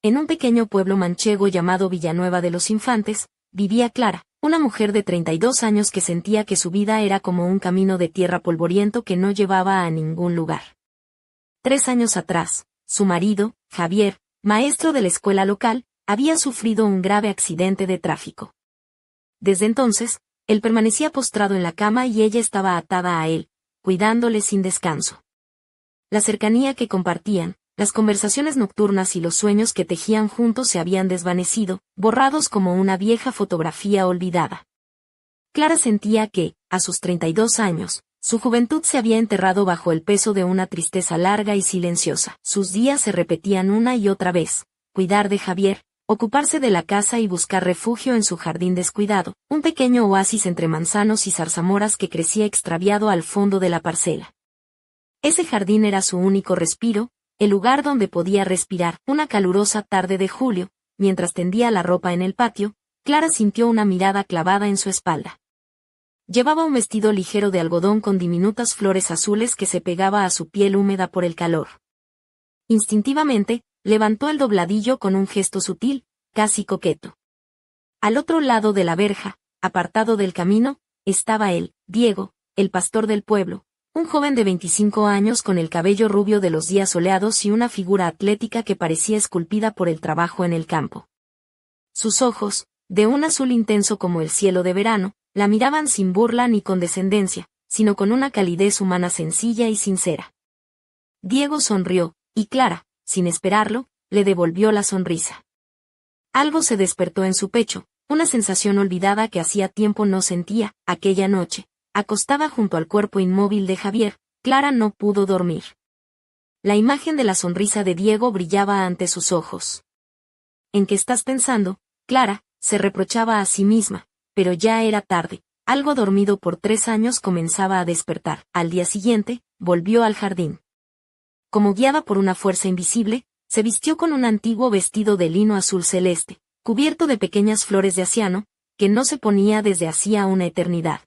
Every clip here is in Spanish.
En un pequeño pueblo manchego llamado Villanueva de los Infantes, vivía Clara, una mujer de 32 años que sentía que su vida era como un camino de tierra polvoriento que no llevaba a ningún lugar. 3 años atrás, su marido, Javier, maestro de la escuela local, había sufrido un grave accidente de tráfico. Desde entonces, él permanecía postrado en la cama y ella estaba atada a él, cuidándole sin descanso. La cercanía que compartían, las conversaciones nocturnas y los sueños que tejían juntos se habían desvanecido, borrados como una vieja fotografía olvidada. Clara sentía que, a sus 32 años, su juventud se había enterrado bajo el peso de una tristeza larga y silenciosa. Sus días se repetían una y otra vez: cuidar de Javier, ocuparse de la casa y buscar refugio en su jardín descuidado, un pequeño oasis entre manzanos y zarzamoras que crecía extraviado al fondo de la parcela. Ese jardín era su único respiro, el lugar donde podía respirar. Una calurosa tarde de julio, mientras tendía la ropa en el patio, Clara sintió una mirada clavada en su espalda. Llevaba un vestido ligero de algodón con diminutas flores azules que se pegaba a su piel húmeda por el calor. Instintivamente, levantó el dobladillo con un gesto sutil, casi coqueto. Al otro lado de la verja, apartado del camino, estaba él, Diego, el pastor del pueblo, un joven de 25 años con el cabello rubio de los días soleados y una figura atlética que parecía esculpida por el trabajo en el campo. Sus ojos, de un azul intenso como el cielo de verano, la miraban sin burla ni condescendencia, sino con una calidez humana sencilla y sincera. Diego sonrió, y Clara, sin esperarlo, le devolvió la sonrisa. Algo se despertó en su pecho, una sensación olvidada que hacía tiempo no sentía. Aquella noche, acostada junto al cuerpo inmóvil de Javier, Clara no pudo dormir. La imagen de la sonrisa de Diego brillaba ante sus ojos. ¿En qué estás pensando, Clara?, se reprochaba a sí misma, pero ya era tarde. Algo dormido por 3 años comenzaba a despertar. Al día siguiente, volvió al jardín. Como guiada por una fuerza invisible, se vistió con un antiguo vestido de lino azul celeste, cubierto de pequeñas flores de aciano, que no se ponía desde hacía una eternidad.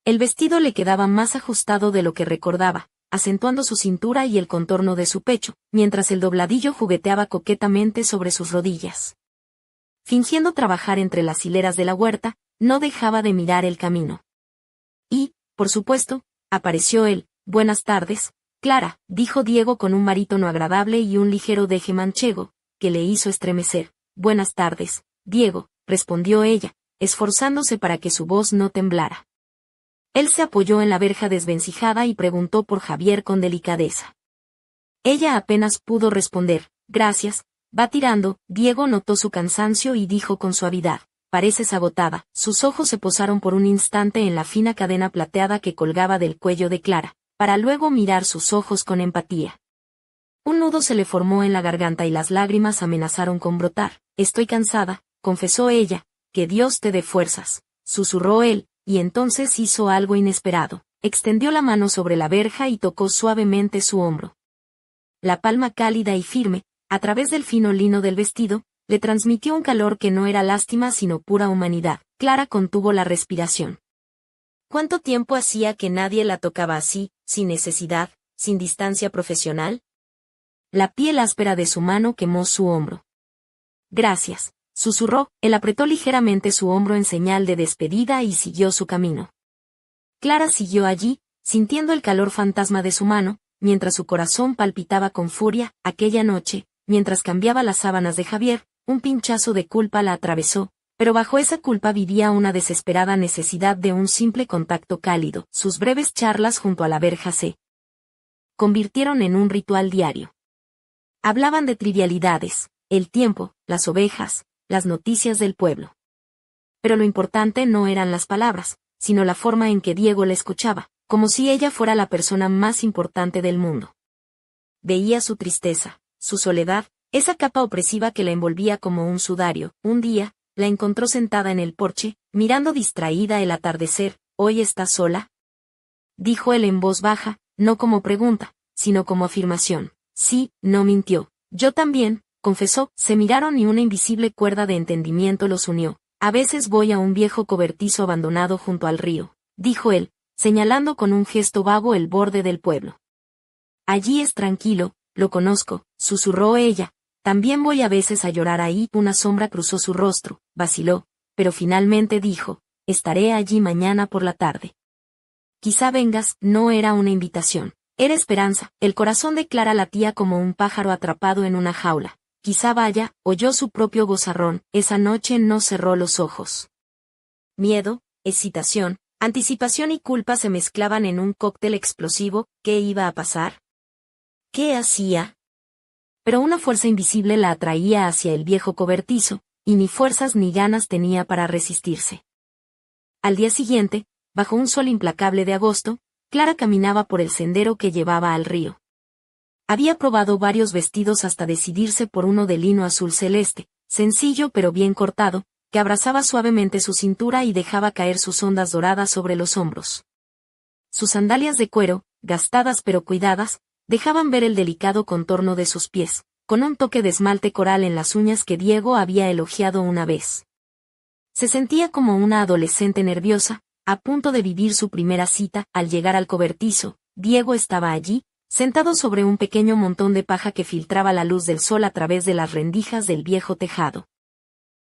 El vestido le quedaba más ajustado de lo que recordaba, acentuando su cintura y el contorno de su pecho, mientras el dobladillo jugueteaba coquetamente sobre sus rodillas. Fingiendo trabajar entre las hileras de la huerta, no dejaba de mirar el camino. Y, por supuesto, apareció él. «Buenas tardes, Clara», dijo Diego con un barítono agradable y un ligero deje manchego, que le hizo estremecer. «Buenas tardes, Diego», respondió ella, esforzándose para que su voz no temblara. Él se apoyó en la verja desvencijada y preguntó por Javier con delicadeza. Ella apenas pudo responder. «Gracias, va tirando». Diego notó su cansancio y dijo con suavidad: «Pareces agotada». Sus ojos se posaron por un instante en la fina cadena plateada que colgaba del cuello de Clara, para luego mirar sus ojos con empatía. Un nudo se le formó en la garganta y las lágrimas amenazaron con brotar. «Estoy cansada», confesó ella. «Que Dios te dé fuerzas», susurró él, y entonces hizo algo inesperado. Extendió la mano sobre la verja y tocó suavemente su hombro. La palma cálida y firme, a través del fino lino del vestido, le transmitió un calor que no era lástima sino pura humanidad. Clara contuvo la respiración. ¿Cuánto tiempo hacía que nadie la tocaba así, sin necesidad, sin distancia profesional? La piel áspera de su mano quemó su hombro. «Gracias», susurró. Él apretó ligeramente su hombro en señal de despedida y siguió su camino. Clara siguió allí, sintiendo el calor fantasma de su mano, mientras su corazón palpitaba con furia. Aquella noche, mientras cambiaba las sábanas de Javier, un pinchazo de culpa la atravesó, pero bajo esa culpa vivía una desesperada necesidad de un simple contacto cálido. Sus breves charlas junto a la verja se convirtieron en un ritual diario. Hablaban de trivialidades, el tiempo, las ovejas, las noticias del pueblo. Pero lo importante no eran las palabras, sino la forma en que Diego la escuchaba, como si ella fuera la persona más importante del mundo. Veía su tristeza, su soledad, esa capa opresiva que la envolvía como un sudario. Un día, la encontró sentada en el porche, mirando distraída el atardecer. «¿Hoy estás sola?», dijo él en voz baja, no como pregunta, sino como afirmación. «Sí», no mintió. «Yo también», confesó. Se miraron y una invisible cuerda de entendimiento los unió. «A veces voy a un viejo cobertizo abandonado junto al río», dijo él, señalando con un gesto vago el borde del pueblo. «Allí es tranquilo, lo conozco», susurró ella, También voy a veces a llorar ahí. Una sombra cruzó su rostro, vaciló, pero finalmente dijo, estaré allí mañana por la tarde. Quizá vengas. No era una invitación. Era esperanza. El corazón de Clara latía como un pájaro atrapado en una jaula. Quizá vaya. Oyó su propio vozarrón. Esa noche no cerró los ojos. Miedo, excitación, anticipación y culpa se mezclaban en un cóctel explosivo. ¿Qué iba a pasar? ¿Qué hacía? Pero una fuerza invisible la atraía hacia el viejo cobertizo, y ni fuerzas ni ganas tenía para resistirse. Al día siguiente, bajo un sol implacable de agosto, Clara caminaba por el sendero que llevaba al río. Había probado varios vestidos hasta decidirse por uno de lino azul celeste, sencillo pero bien cortado, que abrazaba suavemente su cintura y dejaba caer sus ondas doradas sobre los hombros. Sus sandalias de cuero, gastadas pero cuidadas, dejaban ver el delicado contorno de sus pies, con un toque de esmalte coral en las uñas que Diego había elogiado una vez. Se sentía como una adolescente nerviosa, a punto de vivir su primera cita. Al llegar al cobertizo, Diego estaba allí, sentado sobre un pequeño montón de paja que filtraba la luz del sol a través de las rendijas del viejo tejado.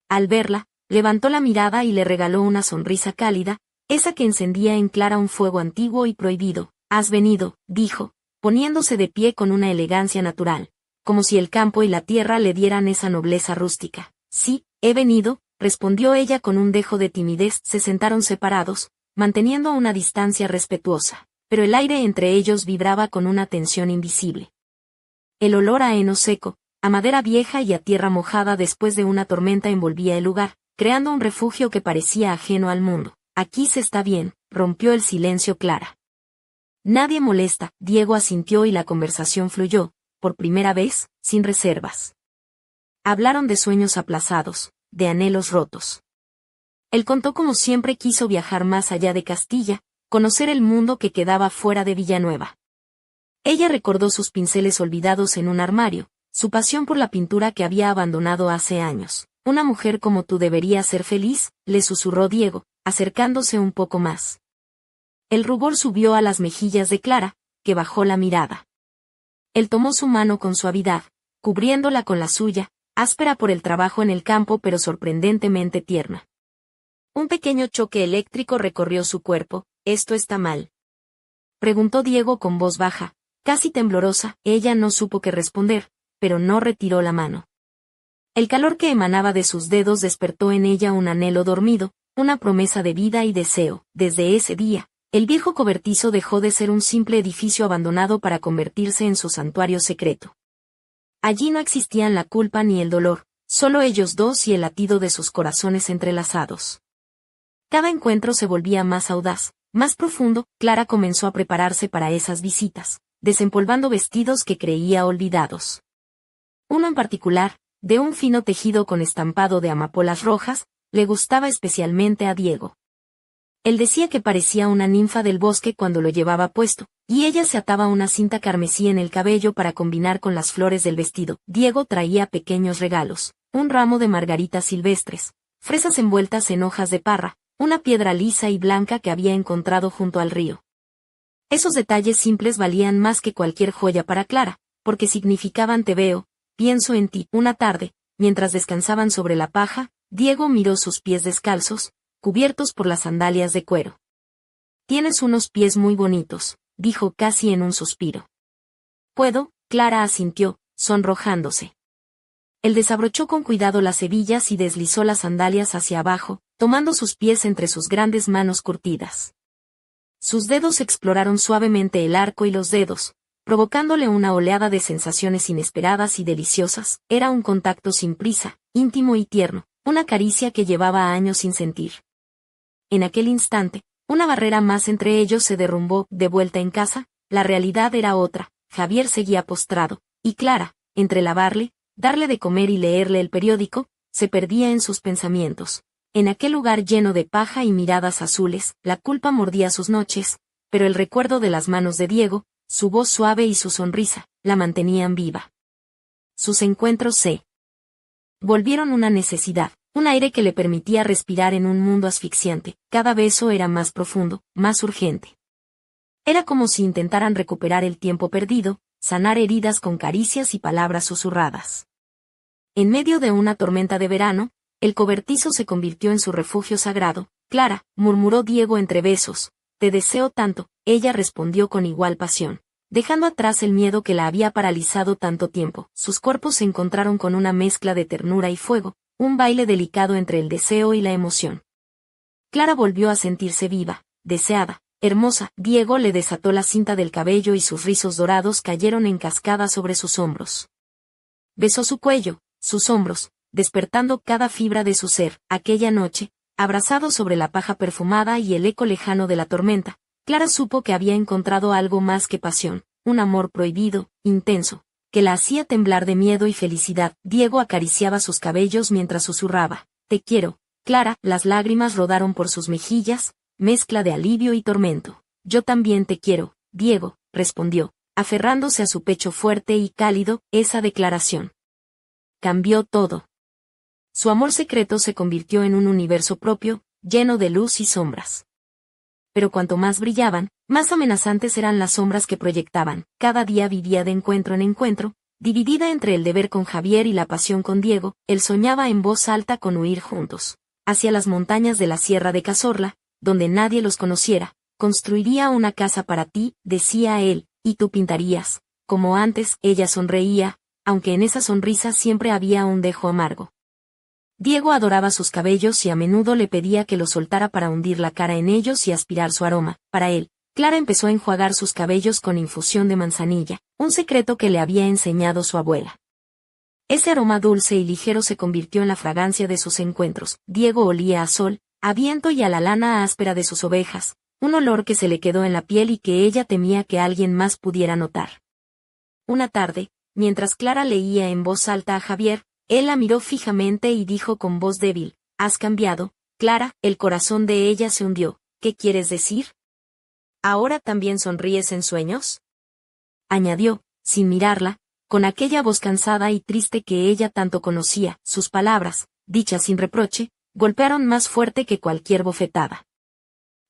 Al verla, levantó la mirada y le regaló una sonrisa cálida, esa que encendía en Clara un fuego antiguo y prohibido. «Has venido», dijo, poniéndose de pie con una elegancia natural, como si el campo y la tierra le dieran esa nobleza rústica. «Sí, he venido», respondió ella con un dejo de timidez. Se sentaron separados, manteniendo una distancia respetuosa, pero el aire entre ellos vibraba con una tensión invisible. El olor a heno seco, a madera vieja y a tierra mojada después de una tormenta envolvía el lugar, creando un refugio que parecía ajeno al mundo. «Aquí se está bien», rompió el silencio Clara. «Nadie molesta», Diego asintió y la conversación fluyó, por primera vez, sin reservas. Hablaron de sueños aplazados, de anhelos rotos. Él contó cómo siempre quiso viajar más allá de Castilla, conocer el mundo que quedaba fuera de Villanueva. Ella recordó sus pinceles olvidados en un armario, su pasión por la pintura que había abandonado hace años. «Una mujer como tú debería ser feliz», le susurró Diego, acercándose un poco más. El rubor subió a las mejillas de Clara, que bajó la mirada. Él tomó su mano con suavidad, cubriéndola con la suya, áspera por el trabajo en el campo pero sorprendentemente tierna. Un pequeño choque eléctrico recorrió su cuerpo. «¿Esto está mal?», preguntó Diego con voz baja, casi temblorosa. Ella no supo qué responder, pero no retiró la mano. El calor que emanaba de sus dedos despertó en ella un anhelo dormido, una promesa de vida y deseo. Desde ese día, el viejo cobertizo dejó de ser un simple edificio abandonado para convertirse en su santuario secreto. Allí no existían la culpa ni el dolor, solo ellos dos y el latido de sus corazones entrelazados. Cada encuentro se volvía más audaz, más profundo. Clara comenzó a prepararse para esas visitas, desempolvando vestidos que creía olvidados. Uno en particular, de un fino tejido con estampado de amapolas rojas, le gustaba especialmente a Diego. Él decía que parecía una ninfa del bosque cuando lo llevaba puesto, y ella se ataba una cinta carmesí en el cabello para combinar con las flores del vestido. Diego traía pequeños regalos, un ramo de margaritas silvestres, fresas envueltas en hojas de parra, una piedra lisa y blanca que había encontrado junto al río. Esos detalles simples valían más que cualquier joya para Clara, porque significaban «te veo, pienso en ti». Una tarde, mientras descansaban sobre la paja, Diego miró sus pies descalzos, cubiertos por las sandalias de cuero. «Tienes unos pies muy bonitos», dijo casi en un suspiro. «¿Puedo?», Clara asintió, sonrojándose. Él desabrochó con cuidado las hebillas y deslizó las sandalias hacia abajo, tomando sus pies entre sus grandes manos curtidas. Sus dedos exploraron suavemente el arco y los dedos, provocándole una oleada de sensaciones inesperadas y deliciosas. Era un contacto sin prisa, íntimo y tierno, una caricia que llevaba años sin sentir. En aquel instante, una barrera más entre ellos se derrumbó. De vuelta en casa, la realidad era otra. Javier seguía postrado, y Clara, entre lavarle, darle de comer y leerle el periódico, se perdía en sus pensamientos. En aquel lugar lleno de paja y miradas azules, la culpa mordía sus noches, pero el recuerdo de las manos de Diego, su voz suave y su sonrisa, la mantenían viva. Sus encuentros se volvieron una necesidad, un aire que le permitía respirar en un mundo asfixiante. Cada beso era más profundo, más urgente. Era como si intentaran recuperar el tiempo perdido, sanar heridas con caricias y palabras susurradas. En medio de una tormenta de verano, el cobertizo se convirtió en su refugio sagrado. Clara, murmuró Diego entre besos, te deseo tanto, ella respondió con igual pasión. Dejando atrás el miedo que la había paralizado tanto tiempo, sus cuerpos se encontraron con una mezcla de ternura y fuego, un baile delicado entre el deseo y la emoción. Clara volvió a sentirse viva, deseada, hermosa. Diego le desató la cinta del cabello y sus rizos dorados cayeron en cascada sobre sus hombros. Besó su cuello, sus hombros, despertando cada fibra de su ser. Aquella noche, abrazado sobre la paja perfumada y el eco lejano de la tormenta, Clara supo que había encontrado algo más que pasión, un amor prohibido, intenso, que la hacía temblar de miedo y felicidad. Diego acariciaba sus cabellos mientras susurraba, te quiero, Clara. Las lágrimas rodaron por sus mejillas, mezcla de alivio y tormento. Yo también te quiero, Diego, respondió, aferrándose a su pecho fuerte y cálido. Esa declaración cambió todo. Su amor secreto se convirtió en un universo propio, lleno de luz y sombras. Pero cuanto más brillaban, más amenazantes eran las sombras que proyectaban. Cada día vivía de encuentro en encuentro, dividida entre el deber con Javier y la pasión con Diego. Él soñaba en voz alta con huir juntos, hacia las montañas de la Sierra de Cazorla, donde nadie los conociera. Construiría una casa para ti, decía él, y tú pintarías, como antes. Ella sonreía, aunque en esa sonrisa siempre había un dejo amargo. Diego adoraba sus cabellos y a menudo le pedía que los soltara para hundir la cara en ellos y aspirar su aroma. Para él, Clara empezó a enjuagar sus cabellos con infusión de manzanilla, un secreto que le había enseñado su abuela. Ese aroma dulce y ligero se convirtió en la fragancia de sus encuentros. Diego olía a sol, a viento y a la lana áspera de sus ovejas, un olor que se le quedó en la piel y que ella temía que alguien más pudiera notar. Una tarde, mientras Clara leía en voz alta a Javier, él la miró fijamente y dijo con voz débil, has cambiado, Clara. El corazón de ella se hundió. ¿Qué quieres decir? ¿Ahora también sonríes en sueños?, añadió, sin mirarla, con aquella voz cansada y triste que ella tanto conocía. Sus palabras, dichas sin reproche, golpearon más fuerte que cualquier bofetada.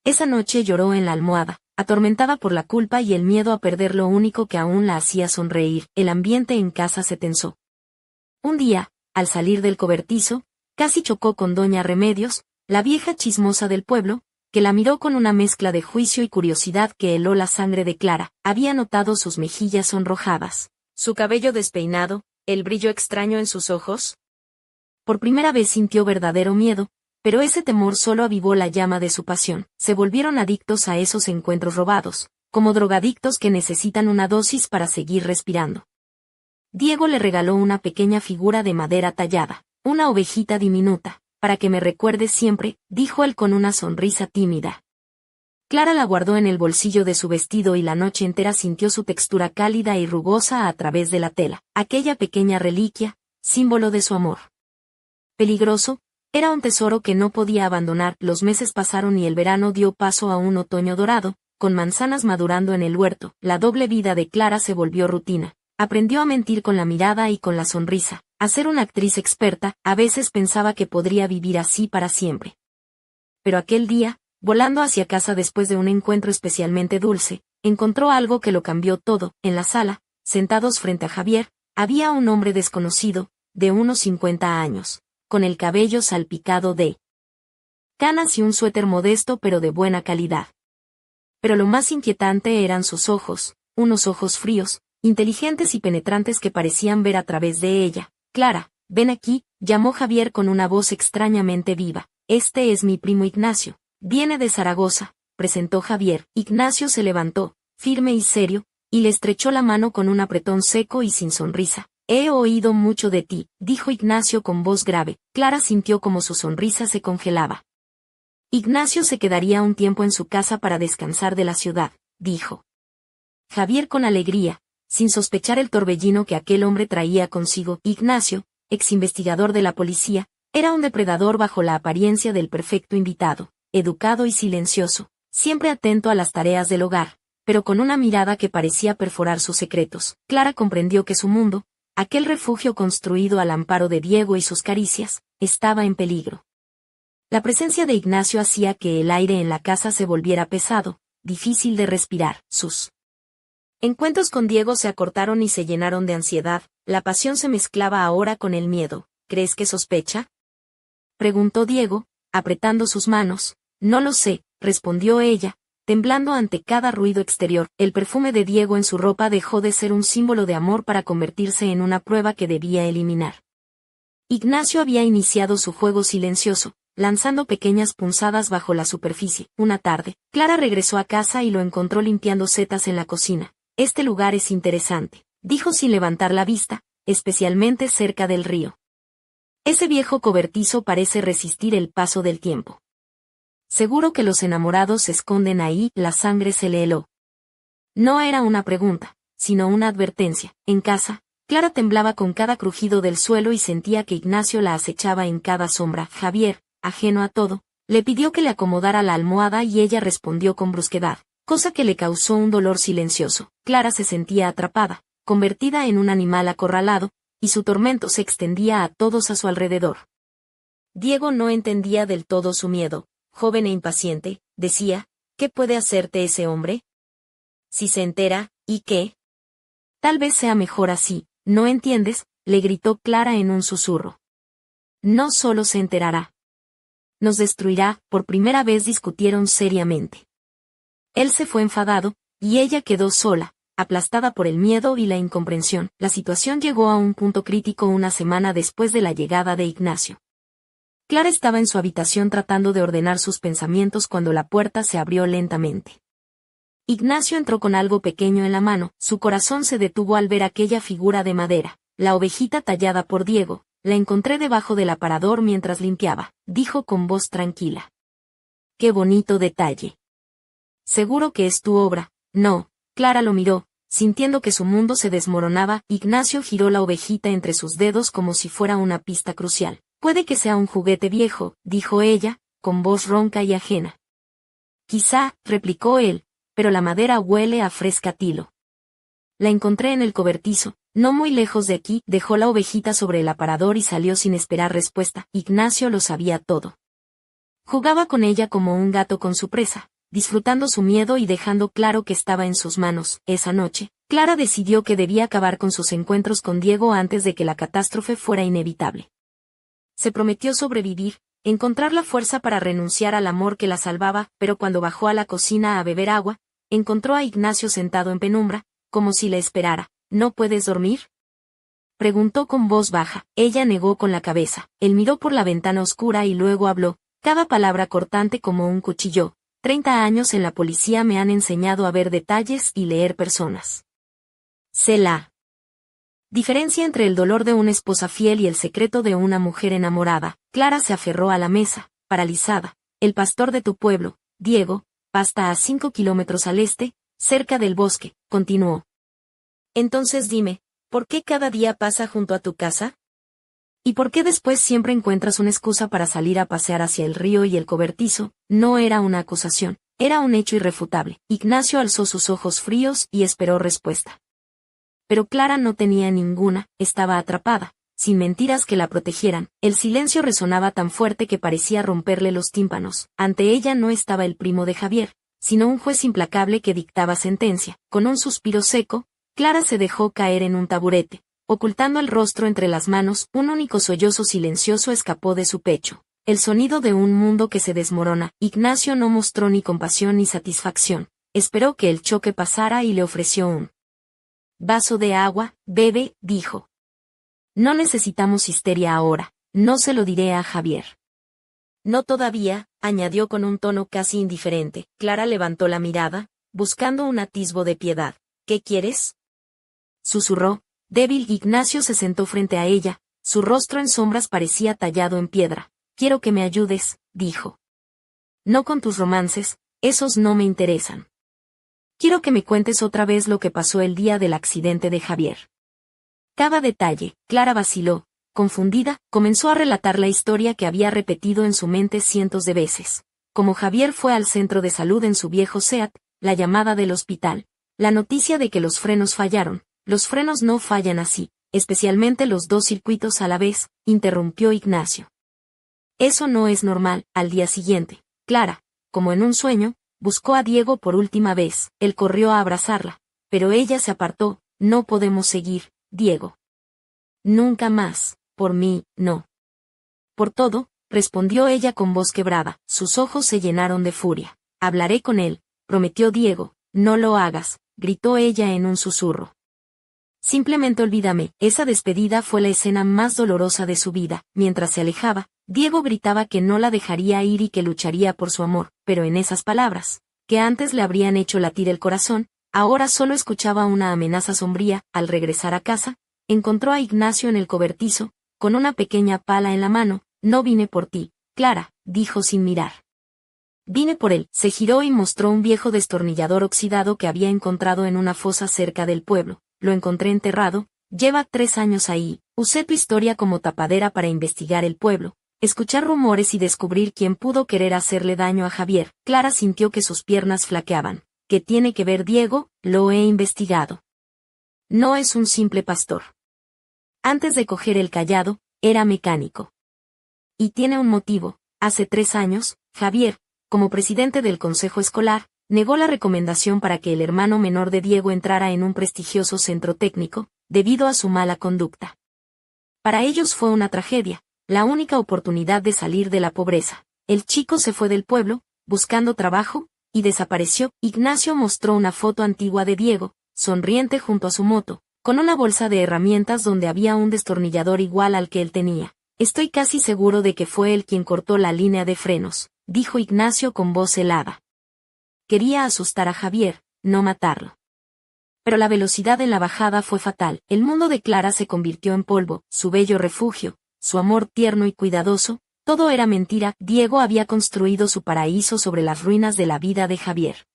Esa noche lloró en la almohada, atormentada por la culpa y el miedo a perder lo único que aún la hacía sonreír. El ambiente en casa se tensó. Un día, al salir del cobertizo, casi chocó con doña Remedios, la vieja chismosa del pueblo, que la miró con una mezcla de juicio y curiosidad que heló la sangre de Clara. Había notado sus mejillas sonrojadas, su cabello despeinado, el brillo extraño en sus ojos. Por primera vez sintió verdadero miedo, pero ese temor solo avivó la llama de su pasión. Se volvieron adictos a esos encuentros robados, como drogadictos que necesitan una dosis para seguir respirando. Diego le regaló una pequeña figura de madera tallada, una ovejita diminuta, para que me recuerdes siempre, dijo él con una sonrisa tímida. Clara la guardó en el bolsillo de su vestido y la noche entera sintió su textura cálida y rugosa a través de la tela. Aquella pequeña reliquia, símbolo de su amor peligroso, era un tesoro que no podía abandonar. Los meses pasaron y el verano dio paso a un otoño dorado, con manzanas madurando en el huerto. La doble vida de Clara se volvió rutina. Aprendió a mentir con la mirada y con la sonrisa, a ser una actriz experta. A veces pensaba que podría vivir así para siempre. Pero aquel día, volando hacia casa después de un encuentro especialmente dulce, encontró algo que lo cambió todo. En la sala, sentados frente a Javier, había un hombre desconocido, de unos 50 años, con el cabello salpicado de canas y un suéter modesto pero de buena calidad. Pero lo más inquietante eran sus ojos, unos ojos fríos, inteligentes y penetrantes que parecían ver a través de ella. Clara, ven aquí, llamó Javier con una voz extrañamente viva. Este es mi primo Ignacio. Viene de Zaragoza, presentó Javier. Ignacio se levantó, firme y serio, y le estrechó la mano con un apretón seco y sin sonrisa. He oído mucho de ti, dijo Ignacio con voz grave. Clara sintió como su sonrisa se congelaba. Ignacio se quedaría un tiempo en su casa para descansar de la ciudad, dijo Javier con alegría, sin sospechar el torbellino que aquel hombre traía consigo. Ignacio, ex investigador de la policía, era un depredador bajo la apariencia del perfecto invitado, educado y silencioso, siempre atento a las tareas del hogar, pero con una mirada que parecía perforar sus secretos. Clara comprendió que su mundo, aquel refugio construido al amparo de Diego y sus caricias, estaba en peligro. La presencia de Ignacio hacía que el aire en la casa se volviera pesado, difícil de respirar. Sus encuentros con Diego se acortaron y se llenaron de ansiedad. La pasión se mezclaba ahora con el miedo. ¿Crees que sospecha?, preguntó Diego, apretando sus manos. No lo sé, respondió ella, temblando ante cada ruido exterior. El perfume de Diego en su ropa dejó de ser un símbolo de amor para convertirse en una prueba que debía eliminar. Ignacio había iniciado su juego silencioso, lanzando pequeñas punzadas bajo la superficie. Una tarde, Clara regresó a casa y lo encontró limpiando setas en la cocina. Este lugar es interesante, dijo sin levantar la vista, especialmente cerca del río. Ese viejo cobertizo parece resistir el paso del tiempo. Seguro que los enamorados se esconden ahí. La sangre se le heló. No era una pregunta, sino una advertencia. En casa, Clara temblaba con cada crujido del suelo y sentía que Ignacio la acechaba en cada sombra. Javier, ajeno a todo, le pidió que le acomodara la almohada y ella respondió con brusquedad, cosa que le causó un dolor silencioso. Clara se sentía atrapada, convertida en un animal acorralado, y su tormento se extendía a todos a su alrededor. Diego no entendía del todo su miedo. Joven e impaciente, decía, ¿qué puede hacerte ese hombre? Si se entera, ¿y qué? Tal vez sea mejor así, ¿no entiendes?, le gritó Clara en un susurro. No solo se enterará. Nos destruirá. Por primera vez discutieron seriamente. Él se fue enfadado, y ella quedó sola, aplastada por el miedo y la incomprensión. La situación llegó a un punto crítico una semana después de la llegada de Ignacio. Clara estaba en su habitación tratando de ordenar sus pensamientos cuando la puerta se abrió lentamente. Ignacio entró con algo pequeño en la mano. Su corazón se detuvo al ver aquella figura de madera, la ovejita tallada por Diego. La encontré debajo del aparador mientras limpiaba, dijo con voz tranquila. ¡Qué bonito detalle! Seguro que es tu obra. No. Clara lo miró, sintiendo que su mundo se desmoronaba. Ignacio giró la ovejita entre sus dedos como si fuera una pista crucial. Puede que sea un juguete viejo, dijo ella, con voz ronca y ajena. Quizá, replicó él, pero la madera huele a fresca tilo. La encontré en el cobertizo, no muy lejos de aquí. Dejó la ovejita sobre el aparador y salió sin esperar respuesta. Ignacio lo sabía todo. Jugaba con ella como un gato con su presa, disfrutando su miedo y dejando claro que estaba en sus manos. Esa noche, Clara decidió que debía acabar con sus encuentros con Diego antes de que la catástrofe fuera inevitable. Se prometió sobrevivir, encontrar la fuerza para renunciar al amor que la salvaba, pero cuando bajó a la cocina a beber agua, encontró a Ignacio sentado en penumbra, como si le esperara. ¿No puedes dormir?, preguntó con voz baja. Ella negó con la cabeza. Él miró por la ventana oscura y luego habló, cada palabra cortante como un cuchillo. 30 años en la policía me han enseñado a ver detalles y leer personas. Sé la diferencia entre el dolor de una esposa fiel y el secreto de una mujer enamorada. Clara se aferró a la mesa, paralizada. El pastor de tu pueblo, Diego, pasta a 5 kilómetros al este, cerca del bosque, continuó. Entonces dime, ¿por qué cada día pasa junto a tu casa? ¿Y por qué después siempre encuentras una excusa para salir a pasear hacia el río y el cobertizo? No era una acusación, era un hecho irrefutable. Ignacio alzó sus ojos fríos y esperó respuesta. Pero Clara no tenía ninguna, estaba atrapada, sin mentiras que la protegieran. El silencio resonaba tan fuerte que parecía romperle los tímpanos. Ante ella no estaba el primo de Javier, sino un juez implacable que dictaba sentencia. Con un suspiro seco, Clara se dejó caer en un taburete. Ocultando el rostro entre las manos, un único sollozo silencioso escapó de su pecho. El sonido de un mundo que se desmorona. Ignacio no mostró ni compasión ni satisfacción. Esperó que el choque pasara y le ofreció un vaso de agua. Bebe, dijo. No necesitamos histeria ahora, no se lo diré a Javier. No todavía, añadió con un tono casi indiferente. Clara levantó la mirada, buscando un atisbo de piedad. ¿Qué quieres?, susurró. Débil. Ignacio se sentó frente a ella, su rostro en sombras parecía tallado en piedra. Quiero que me ayudes, dijo. No con tus romances, esos no me interesan. Quiero que me cuentes otra vez lo que pasó el día del accidente de Javier. Cada detalle. Clara vaciló, confundida, comenzó a relatar la historia que había repetido en su mente cientos de veces. Como Javier fue al centro de salud en su viejo Seat, la llamada del hospital, la noticia de que los frenos fallaron. Los frenos no fallan así, especialmente los dos circuitos a la vez, interrumpió Ignacio. Eso no es normal. Al día siguiente, Clara, como en un sueño, buscó a Diego por última vez. Él corrió a abrazarla, pero ella se apartó. No podemos seguir, Diego. Nunca más, por mí, no. Por todo, respondió ella con voz quebrada, sus ojos se llenaron de furia. Hablaré con él, prometió Diego. No lo hagas, gritó ella en un susurro. Simplemente olvídame. Esa despedida fue la escena más dolorosa de su vida. Mientras se alejaba, Diego gritaba que no la dejaría ir y que lucharía por su amor, pero en esas palabras, que antes le habrían hecho latir el corazón, ahora solo escuchaba una amenaza sombría. Al regresar a casa, encontró a Ignacio en el cobertizo, con una pequeña pala en la mano. No vine por ti, Clara, dijo sin mirar. Vine por él. Se giró y mostró un viejo destornillador oxidado que había encontrado en una fosa cerca del pueblo. Lo encontré enterrado, lleva 3 años ahí. Usé tu historia como tapadera para investigar el pueblo, escuchar rumores y descubrir quién pudo querer hacerle daño a Javier. Clara sintió que sus piernas flaqueaban. ¿Qué tiene que ver Diego? Lo he investigado. No es un simple pastor. Antes de coger el cayado, era mecánico. Y tiene un motivo. Hace 3 años, Javier, como presidente del consejo escolar, negó la recomendación para que el hermano menor de Diego entrara en un prestigioso centro técnico, debido a su mala conducta. Para ellos fue una tragedia, la única oportunidad de salir de la pobreza. El chico se fue del pueblo, buscando trabajo, y desapareció. Ignacio mostró una foto antigua de Diego, sonriente junto a su moto, con una bolsa de herramientas donde había un destornillador igual al que él tenía. Estoy casi seguro de que fue él quien cortó la línea de frenos, dijo Ignacio con voz helada. Quería asustar a Javier, no matarlo. Pero la velocidad en la bajada fue fatal. El mundo de Clara se convirtió en polvo, su bello refugio, su amor tierno y cuidadoso, todo era mentira. Diego había construido su paraíso sobre las ruinas de la vida de Javier.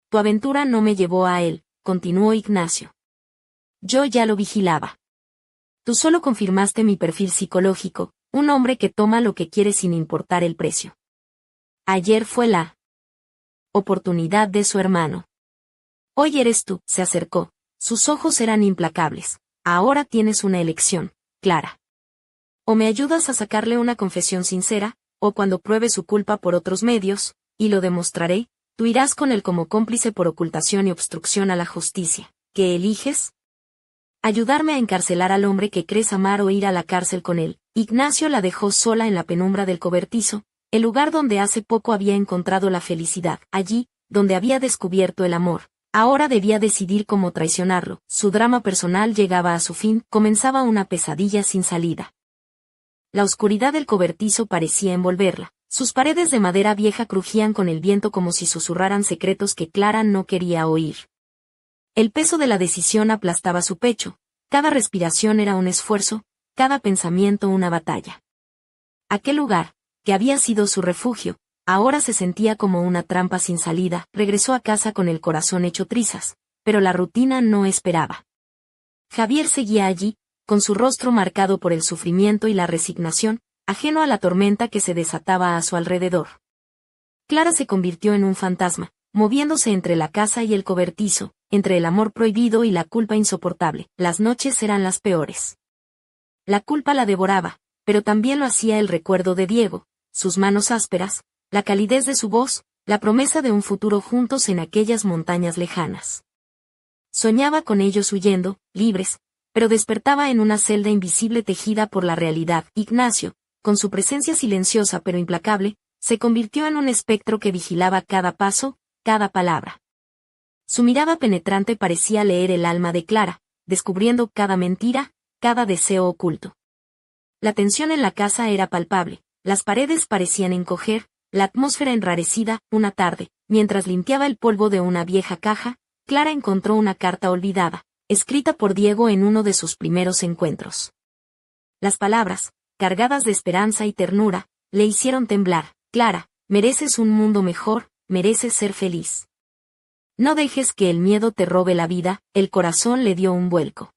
Tu aventura no me llevó a él, continuó Ignacio. Yo ya lo vigilaba. Tú solo confirmaste mi perfil psicológico, un hombre que toma lo que quiere sin importar el precio. Ayer fue la oportunidad de su hermano. Hoy eres tú. Se acercó. Sus ojos eran implacables. Ahora tienes una elección, Clara. O me ayudas a sacarle una confesión sincera, o cuando pruebe su culpa por otros medios, y lo demostraré, tú irás con él como cómplice por ocultación y obstrucción a la justicia. ¿Qué eliges? Ayudarme a encarcelar al hombre que crees amar o ir a la cárcel con él. Ignacio la dejó sola en la penumbra del cobertizo, el lugar donde hace poco había encontrado la felicidad, allí, donde había descubierto el amor. Ahora debía decidir cómo traicionarlo. Su drama personal llegaba a su fin, comenzaba una pesadilla sin salida. La oscuridad del cobertizo parecía envolverla. Sus paredes de madera vieja crujían con el viento como si susurraran secretos que Clara no quería oír. El peso de la decisión aplastaba su pecho. Cada respiración era un esfuerzo, cada pensamiento una batalla. Aquel lugar, que había sido su refugio, ahora se sentía como una trampa sin salida. Regresó a casa con el corazón hecho trizas, pero la rutina no esperaba. Javier seguía allí, con su rostro marcado por el sufrimiento y la resignación, ajeno a la tormenta que se desataba a su alrededor. Clara se convirtió en un fantasma, moviéndose entre la casa y el cobertizo, entre el amor prohibido y la culpa insoportable. Las noches eran las peores. La culpa la devoraba, pero también lo hacía el recuerdo de Diego, sus manos ásperas, la calidez de su voz, la promesa de un futuro juntos en aquellas montañas lejanas. Soñaba con ellos huyendo, libres, pero despertaba en una celda invisible tejida por la realidad. Ignacio, con su presencia silenciosa pero implacable, se convirtió en un espectro que vigilaba cada paso, cada palabra. Su mirada penetrante parecía leer el alma de Clara, descubriendo cada mentira, cada deseo oculto. La tensión en la casa era palpable, las paredes parecían encoger, la atmósfera enrarecida. Una tarde, mientras limpiaba el polvo de una vieja caja, Clara encontró una carta olvidada, escrita por Diego en uno de sus primeros encuentros. Las palabras, cargadas de esperanza y ternura, le hicieron temblar. Clara, mereces un mundo mejor, mereces ser feliz. No dejes que el miedo te robe la vida. El corazón le dio un vuelco.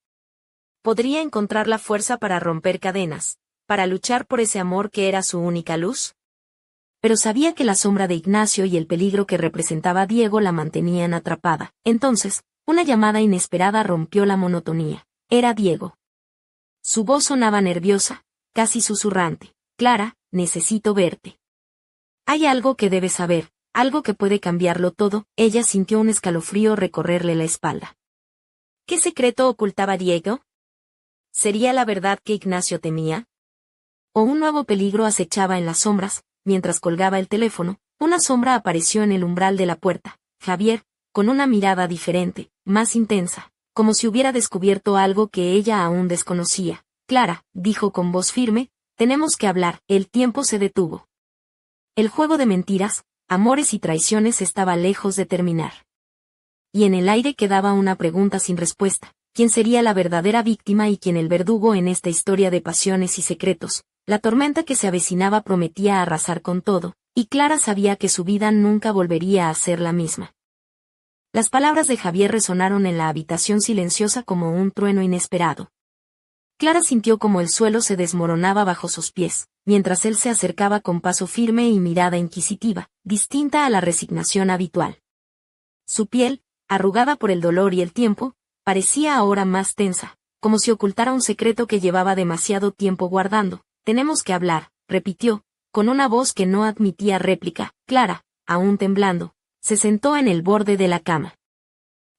¿Podría encontrar la fuerza para romper cadenas, para luchar por ese amor que era su única luz? Pero sabía que la sombra de Ignacio y el peligro que representaba Diego la mantenían atrapada. Entonces, una llamada inesperada rompió la monotonía. Era Diego. Su voz sonaba nerviosa, casi susurrante. Clara, necesito verte. Hay algo que debes saber, algo que puede cambiarlo todo. Ella sintió un escalofrío recorrerle la espalda. ¿Qué secreto ocultaba Diego? ¿Sería la verdad que Ignacio temía? ¿O un nuevo peligro acechaba en las sombras? Mientras colgaba el teléfono, una sombra apareció en el umbral de la puerta. Javier, con una mirada diferente, más intensa, como si hubiera descubierto algo que ella aún desconocía. Clara, dijo con voz firme, tenemos que hablar. El tiempo se detuvo. El juego de mentiras, amores y traiciones estaba lejos de terminar. Y en el aire quedaba una pregunta sin respuesta. ¿Quién sería la verdadera víctima y quién el verdugo en esta historia de pasiones y secretos? La tormenta que se avecinaba prometía arrasar con todo, y Clara sabía que su vida nunca volvería a ser la misma. Las palabras de Javier resonaron en la habitación silenciosa como un trueno inesperado. Clara sintió como el suelo se desmoronaba bajo sus pies, mientras él se acercaba con paso firme y mirada inquisitiva, distinta a la resignación habitual. Su piel, arrugada por el dolor y el tiempo, parecía ahora más tensa, como si ocultara un secreto que llevaba demasiado tiempo guardando. Tenemos que hablar, repitió, con una voz que no admitía réplica. Clara, aún temblando, se sentó en el borde de la cama.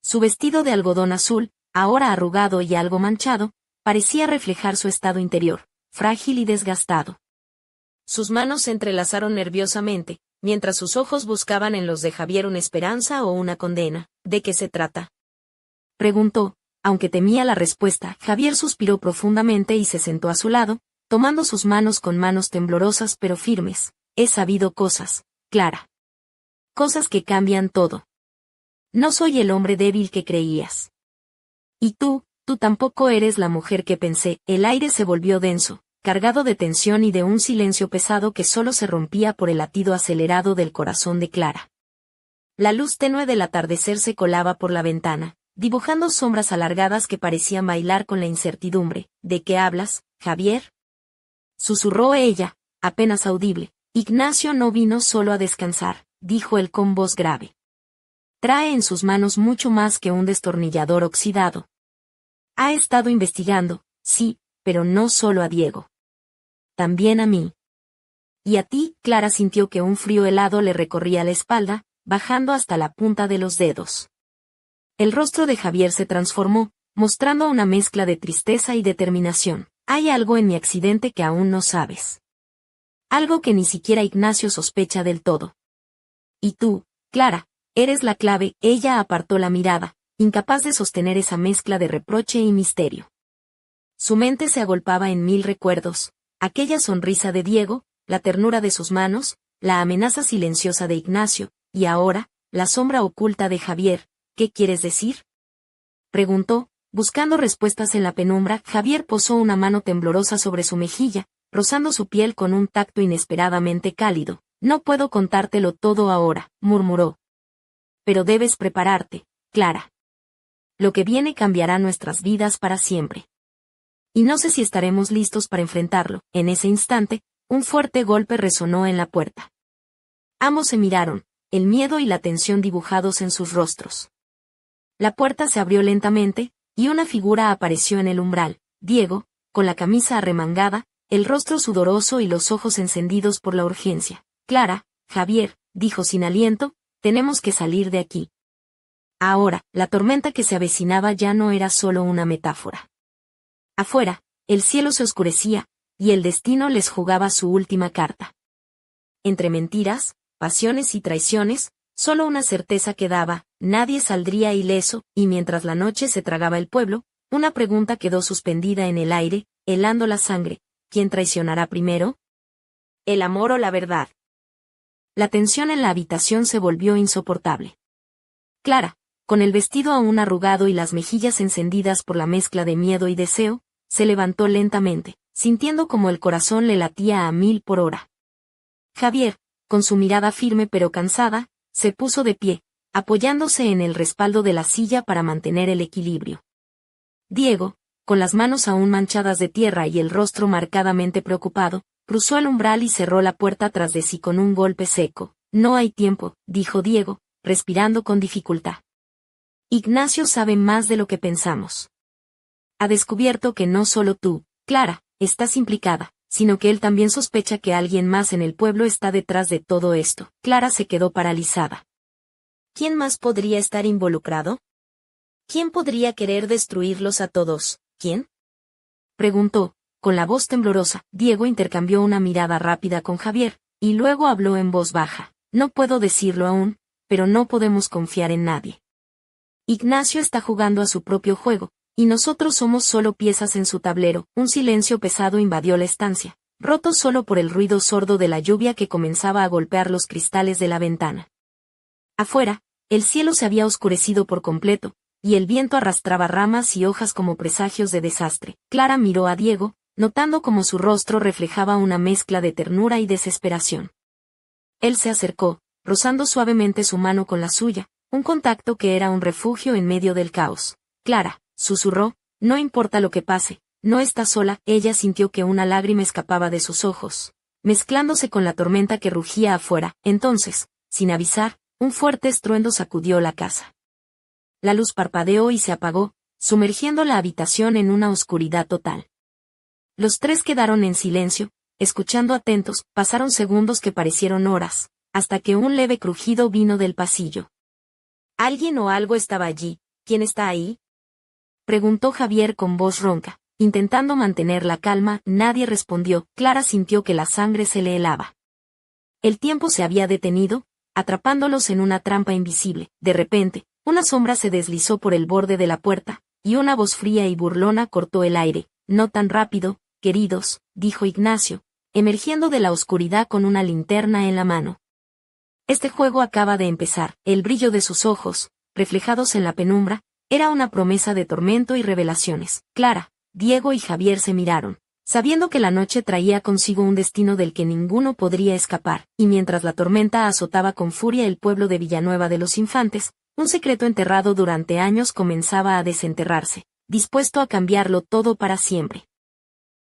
Su vestido de algodón azul, ahora arrugado y algo manchado, parecía reflejar su estado interior, frágil y desgastado. Sus manos se entrelazaron nerviosamente, mientras sus ojos buscaban en los de Javier una esperanza o una condena. ¿De qué se trata?, preguntó, aunque temía la respuesta. Javier suspiró profundamente y se sentó a su lado, tomando sus manos con manos temblorosas pero firmes. He sabido cosas, Clara. Cosas que cambian todo. No soy el hombre débil que creías. Y tú tampoco eres la mujer que pensé. El aire se volvió denso, cargado de tensión y de un silencio pesado que solo se rompía por el latido acelerado del corazón de Clara. La luz tenue del atardecer se colaba por la ventana, dibujando sombras alargadas que parecían bailar con la incertidumbre. ¿De qué hablas, Javier?, susurró ella, apenas audible. Ignacio no vino solo a descansar, dijo él con voz grave. Trae en sus manos mucho más que un destornillador oxidado. Ha estado investigando, sí, pero no solo a Diego. También a mí. Y a ti. Clara sintió que un frío helado le recorría la espalda, bajando hasta la punta de los dedos. El rostro de Javier se transformó, mostrando una mezcla de tristeza y determinación. Hay algo en mi accidente que aún no sabes. Algo que ni siquiera Ignacio sospecha del todo. Y tú, Clara, eres la clave. Ella apartó la mirada, incapaz de sostener esa mezcla de reproche y misterio. Su mente se agolpaba en mil recuerdos, aquella sonrisa de Diego, la ternura de sus manos, la amenaza silenciosa de Ignacio, y ahora, la sombra oculta de Javier. ¿Qué quieres decir?, preguntó, buscando respuestas en la penumbra. Javier posó una mano temblorosa sobre su mejilla, rozando su piel con un tacto inesperadamente cálido. No puedo contártelo todo ahora, murmuró. Pero debes prepararte, Clara. Lo que viene cambiará nuestras vidas para siempre. Y no sé si estaremos listos para enfrentarlo. En ese instante, un fuerte golpe resonó en la puerta. Ambos se miraron, el miedo y la tensión dibujados en sus rostros. La puerta se abrió lentamente, y una figura apareció en el umbral. Diego, con la camisa arremangada, el rostro sudoroso y los ojos encendidos por la urgencia. Clara, Javier, dijo sin aliento, tenemos que salir de aquí. Ahora, la tormenta que se avecinaba ya no era solo una metáfora. Afuera, el cielo se oscurecía, y el destino les jugaba su última carta. Entre mentiras, pasiones y traiciones, solo una certeza quedaba: nadie saldría ileso. Y mientras la noche se tragaba el pueblo, una pregunta quedó suspendida en el aire, helando la sangre. ¿Quién traicionará primero? ¿El amor o la verdad? La tensión en la habitación se volvió insoportable. Clara, con el vestido aún arrugado y las mejillas encendidas por la mezcla de miedo y deseo, se levantó lentamente, sintiendo como el corazón le latía a 1000 por hora. Javier, con su mirada firme pero cansada, se puso de pie, apoyándose en el respaldo de la silla para mantener el equilibrio. Diego, con las manos aún manchadas de tierra y el rostro marcadamente preocupado, cruzó el umbral y cerró la puerta tras de sí con un golpe seco. No hay tiempo, dijo Diego, respirando con dificultad. Ignacio sabe más de lo que pensamos. Ha descubierto que no solo tú, Clara, estás implicada, sino que él también sospecha que alguien más en el pueblo está detrás de todo esto. Clara se quedó paralizada. ¿Quién más podría estar involucrado? ¿Quién podría querer destruirlos a todos? ¿Quién?, preguntó, con la voz temblorosa. Diego intercambió una mirada rápida con Javier, y luego habló en voz baja. No puedo decirlo aún, pero no podemos confiar en nadie. Ignacio está jugando a su propio juego, y nosotros somos solo piezas en su tablero. Un silencio pesado invadió la estancia, roto solo por el ruido sordo de la lluvia que comenzaba a golpear los cristales de la ventana. Afuera, el cielo se había oscurecido por completo, y el viento arrastraba ramas y hojas como presagios de desastre. Clara miró a Diego, notando cómo su rostro reflejaba una mezcla de ternura y desesperación. Él se acercó, rozando suavemente su mano con la suya, un contacto que era un refugio en medio del caos. Clara, susurró, no importa lo que pase, no estás sola. Ella sintió que una lágrima escapaba de sus ojos, mezclándose con la tormenta que rugía afuera. Entonces, sin avisar, un fuerte estruendo sacudió la casa. La luz parpadeó y se apagó, sumergiendo la habitación en una oscuridad total. Los tres quedaron en silencio, escuchando atentos. Pasaron segundos que parecieron horas, hasta que un leve crujido vino del pasillo. ¿Alguien o algo estaba allí? ¿Quién está ahí?, preguntó Javier con voz ronca, intentando mantener la calma. Nadie respondió. Clara sintió que la sangre se le helaba. El tiempo se había detenido, atrapándolos en una trampa invisible. De repente, una sombra se deslizó por el borde de la puerta, y una voz fría y burlona cortó el aire. No tan rápido, queridos, dijo Ignacio, emergiendo de la oscuridad con una linterna en la mano. Este juego acaba de empezar. El brillo de sus ojos, reflejados en la penumbra, era una promesa de tormento y revelaciones. Clara, Diego y Javier se miraron, sabiendo que la noche traía consigo un destino del que ninguno podría escapar, y mientras la tormenta azotaba con furia el pueblo de Villanueva de los Infantes, un secreto enterrado durante años comenzaba a desenterrarse, dispuesto a cambiarlo todo para siempre.